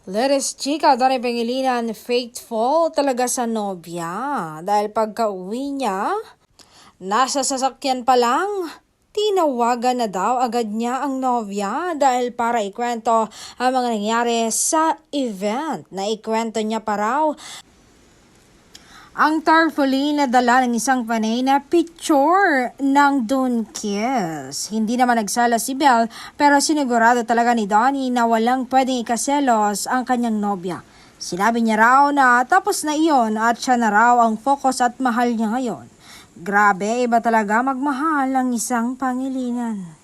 Let's chika, Donnie Pangilinan, faithful talaga sa nobya. Dahil pagka-uwi niya, nasa sasakyan pa lang, tinawagan na daw agad niya ang nobya dahil para ikwento ang mga nangyari sa event na ikwento niya pa raw. Ang tarpaulin na dala ng isang panay na picture ng Don Kiss. Hindi naman nagsala si Belle pero sinigurado talaga ni Donnie na walang pwedeng ikaselos ang kanyang nobya. Sinabi niya raw na tapos na iyon at siya na raw ang focus at mahal niya ngayon. Grabe, iba talaga magmahal ang isang Pangilinan.